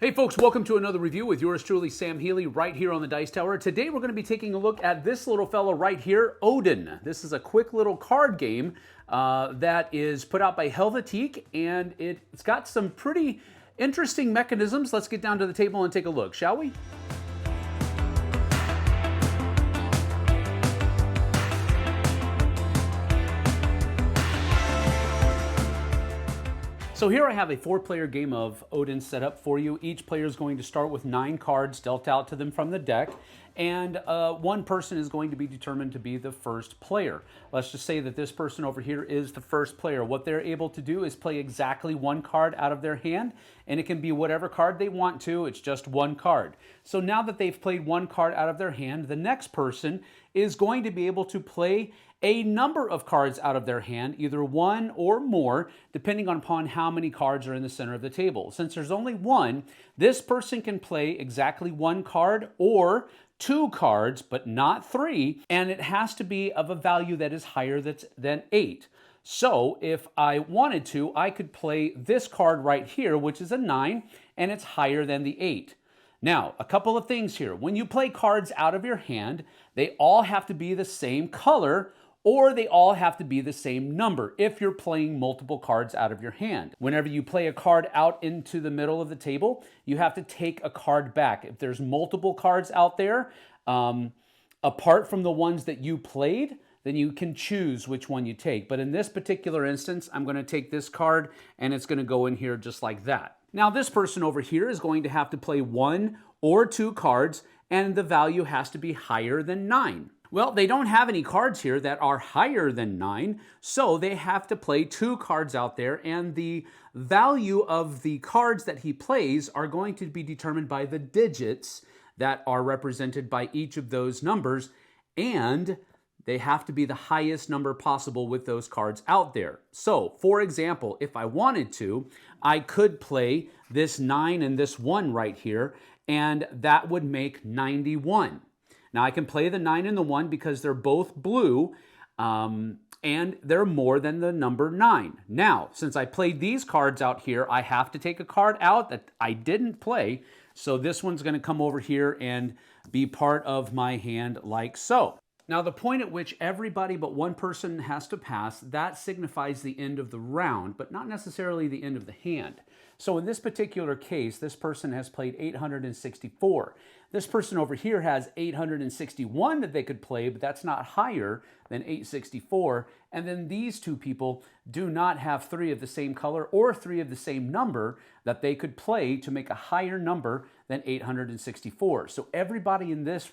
Hey folks, welcome to another review with yours truly, Sam Healey, right here on the Dice Tower. Today we're going to be taking a look at this little fella right here, Odin. This is a quick little card game that is put out by Helvetiq, and it's got some pretty interesting mechanisms. Let's get down to the table and take a look, shall we? So here I have a 4-player game of Odin set up for you. Each player is going to start with 9 cards dealt out to them from the deck, and one person is going to be determined to be the first player. Let's just say that this person over here is the first player. What they're able to do is play exactly 1 card out of their hand, and it can be whatever card they want to. It's just 1 card. So now that they've played 1 card out of their hand, the next person is going to be able to play a number of cards out of their hand, either 1 or more, depending upon how many cards are in the center of the table. Since there's only 1, this person can play exactly 1 card or 2 cards, but not 3, and it has to be of a value that is higher than 8. So if I wanted to, I could play this card right here, which is a 9, and it's higher than the 8. Now, a couple of things here. When you play cards out of your hand, they all have to be the same color, or they all have to be the same number if you're playing multiple cards out of your hand. Whenever you play a card out into the middle of the table, you have to take a card back. If there's multiple cards out there, apart from the ones that you played, then you can choose which one you take. But in this particular instance, I'm going to take this card, and it's going to go in here just like that. Now, this person over here is going to have to play 1 or 2 cards, and the value has to be higher than 9. Well, they don't have any cards here that are higher than 9, so they have to play 2 cards out there, and the value of the cards that he plays are going to be determined by the digits that are represented by each of those numbers, and they have to be the highest number possible with those cards out there. So, for example, if I wanted to, I could play this 9 and this 1 right here, and that would make 91. Now, I can play the 9 and the 1 because they're both blue, and they're more than the number 9. Now, since I played these cards out here, I have to take a card out that I didn't play, so this one's going to come over here and be part of my hand like so. Now, the point at which everybody but one person has to pass, that signifies the end of the round, but not necessarily the end of the hand. So in this particular case, this person has played 864. This person over here has 861 that they could play, but that's not higher than 864. And then these 2 people do not have 3 of the same color or 3 of the same number that they could play to make a higher number than 864. So everybody in this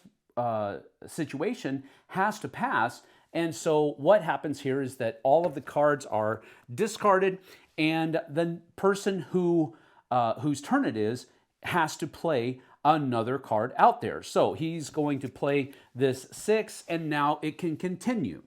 situation has to pass. And so what happens here is that all of the cards are discarded, and the person whose turn it is has to play another card out there. So he's going to play this 6, and now it can continue.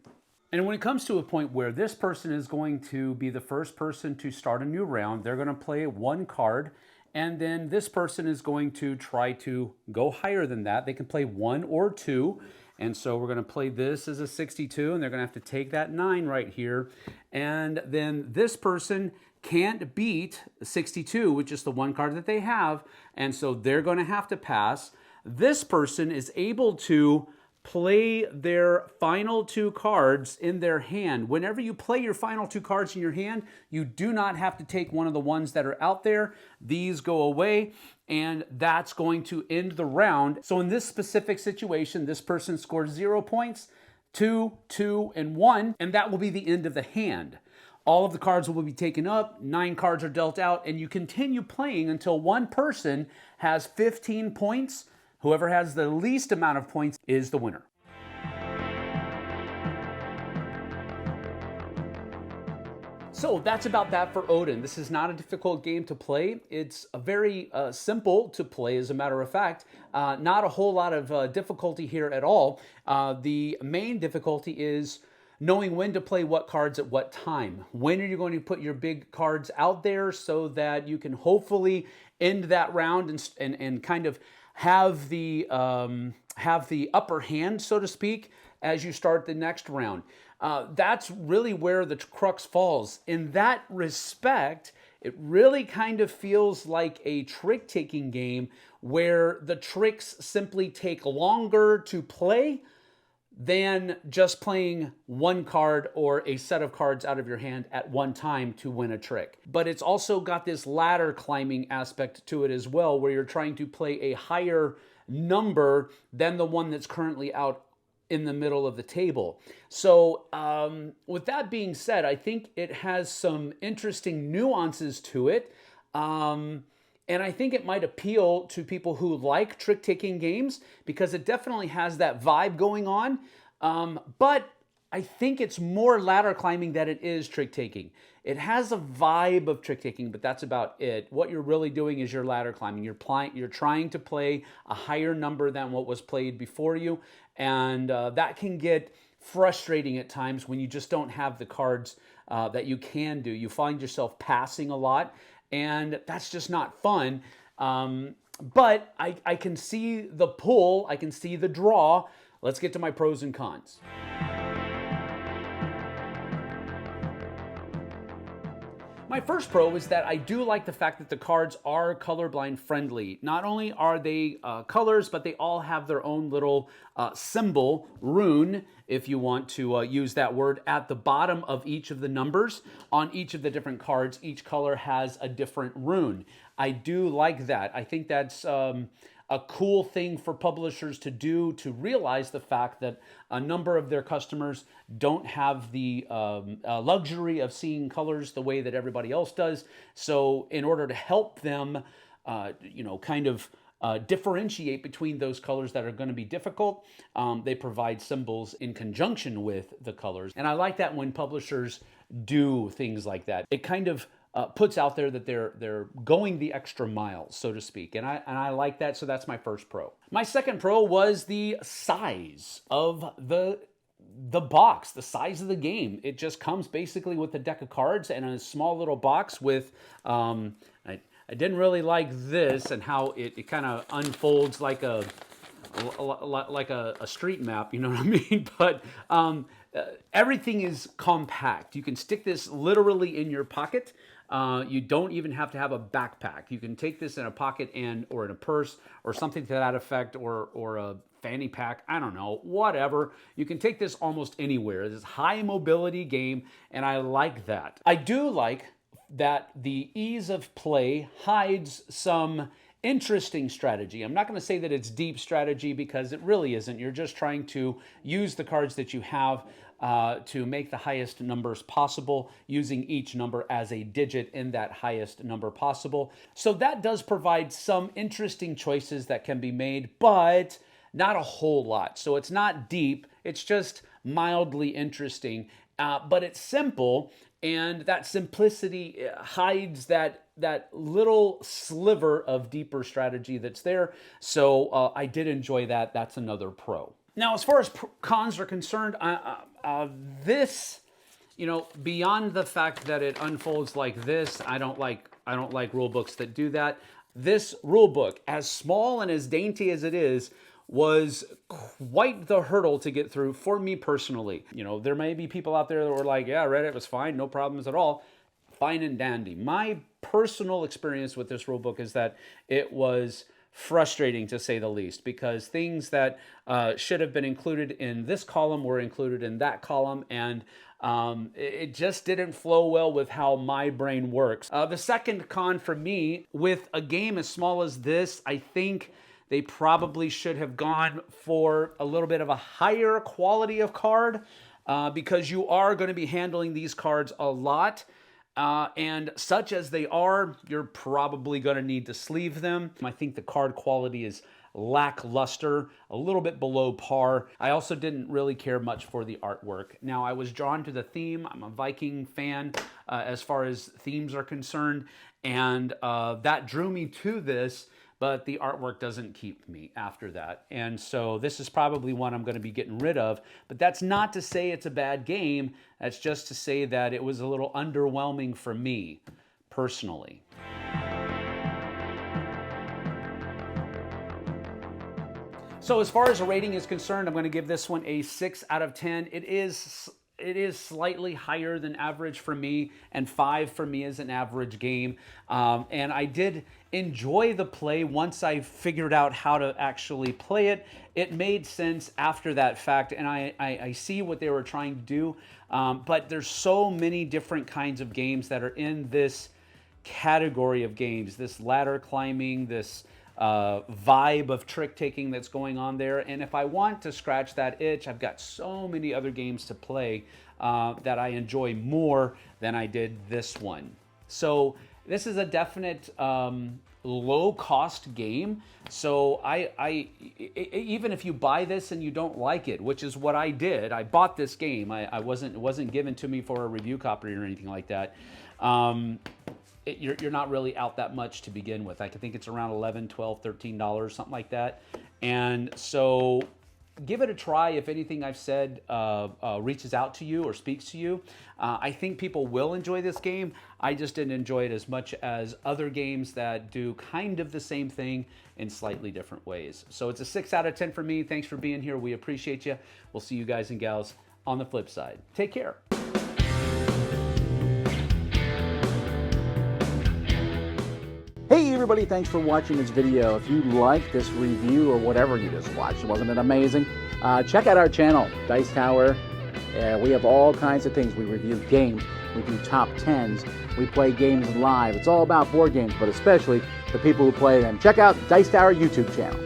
And when it comes to a point where this person is going to be the first person to start a new round, they're going to play 1 card, and then this person is going to try to go higher than that. They can play 1 or 2, and so we're going to play this as a 62, and they're going to have to take that 9 right here. And then this person can't beat 62, which is the 1 card that they have, and so they're going to have to pass. This person is able to play their final 2 cards in their hand. Whenever you play your final 2 cards in your hand, you do not have to take one of the ones that are out there. These go away, and that's going to end the round. So in this specific situation, this person scores 0 points, 2, 2, and 1, and that will be the end of the hand. All of the cards will be taken up, 9 cards are dealt out, and you continue playing until one person has 15 points. Whoever has the least amount of points is the winner. So that's about that for Odin. This is not a difficult game to play. It's very simple to play, as a matter of fact. Not a whole lot of difficulty here at all. The main difficulty is knowing when to play what cards at what time. When are you going to put your big cards out there so that you can hopefully end that round and kind of have the upper hand, so to speak, as you start the next round. That's really where the crux falls. In that respect, It really kind of feels like a trick-taking game where the tricks simply take longer to play than just playing one card or a set of cards out of your hand at one time to win a trick. But it's also got this ladder climbing aspect to it as well, where you're trying to play a higher number than the one that's currently out in the middle of the table. So with that being said, I think it has some interesting nuances to it. And I think it might appeal to people who like trick-taking games because it definitely has that vibe going on. But I think it's more ladder climbing than it is trick-taking. It has a vibe of trick-taking, but that's about it. What you're really doing is you're ladder climbing. You're trying to play a higher number than what was played before you, and that can get frustrating at times when you just don't have the cards that you can do. You find yourself passing a lot, and that's just not fun. But I can see the pull. I can see the draw. Let's get to my pros and cons. My first pro is that I do like the fact that the cards are colorblind friendly. Not only are they colors, but they all have their own little symbol, rune, if you want to use that word, at the bottom of each of the numbers. On each of the different cards, each color has a different rune. I do like that. I think that's a cool thing for publishers to do, to realize the fact that a number of their customers don't have the luxury of seeing colors the way that everybody else does. So in order to help them, differentiate between those colors that are going to be difficult, they provide symbols in conjunction with the colors. And I like that when publishers do things like that. It kind of puts out there that they're going the extra mile, so to speak. And I like that, so that's my first pro. My second pro was the size of the box, the size of the game. It just comes basically with a deck of cards and a small little box with, I didn't really like this and how it kind of unfolds like a street map, you know what I mean? But everything is compact. You can stick this literally in your pocket. You don't even have to have a backpack. You can take this in a pocket or in a purse or something to that effect, or a fanny pack. I don't know, whatever. You can take this almost anywhere. This is a high mobility game, and I like that. I do like that the ease of play hides some interesting strategy. I'm not going to say that it's deep strategy because it really isn't. You're just trying to use the cards that you have to make the highest numbers possible, using each number as a digit in that highest number possible. So that does provide some interesting choices that can be made, but not a whole lot. So it's not deep, it's just mildly interesting, but it's simple, and that simplicity hides that little sliver of deeper strategy that's there. So I did enjoy that. That's another pro. Now, as far as cons are concerned, this, beyond the fact that it unfolds like this, I don't like rule books that do that. This rule book, as small and as dainty as it is, was quite the hurdle to get through for me personally. There may be people out there that were like, yeah, I read it, it was fine, no problems at all. Fine and dandy. My personal experience with this rule book is that it was frustrating, to say the least, because things that should have been included in this column were included in that column, and it just didn't flow well with how my brain works. The second con for me, with a game as small as this, I think they probably should have gone for a little bit of a higher quality of card, because you are going to be handling these cards a lot. And such as they are, you're probably going to need to sleeve them. I think the card quality is lackluster, a little bit below par. I also didn't really care much for the artwork. Now, I was drawn to the theme. I'm a Viking fan as far as themes are concerned, and that drew me to this, but the artwork doesn't keep me after that. And so this is probably one I'm going to be getting rid of, but that's not to say it's a bad game. That's just to say that it was a little underwhelming for me personally. So as far as a rating is concerned, I'm going to give this one a 6 out of 10. It is it is slightly higher than average for me, and 5 for me is an average game. And I did enjoy the play once I figured out how to actually play it. It made sense after that fact, and I see what they were trying to do. But there's so many different kinds of games that are in this category of games, this ladder climbing, this vibe of trick taking that's going on there. And if I want to scratch that itch, I've got so many other games to play that I enjoy more than I did this one. So this is a definite low cost game. So even if you buy this and you don't like it, which is what I did, I bought this game. It wasn't given to me for a review copy or anything like that. You're not really out that much to begin with. I think it's around $11, $12, $13, something like that. And so give it a try if anything I've said reaches out to you or speaks to you. I think people will enjoy this game. I just didn't enjoy it as much as other games that do kind of the same thing in slightly different ways. So it's a 6 out of 10 for me. Thanks for being here. We appreciate you. We'll see you guys and gals on the flip side. Take care. Hey everybody, thanks for watching this video. If you like this review or whatever you just watched, wasn't it amazing? Check out our channel, Dice Tower. We have all kinds of things. We review games, we do top 10s, we play games live. It's all about board games, but especially the people who play them. Check out Dice Tower YouTube channel.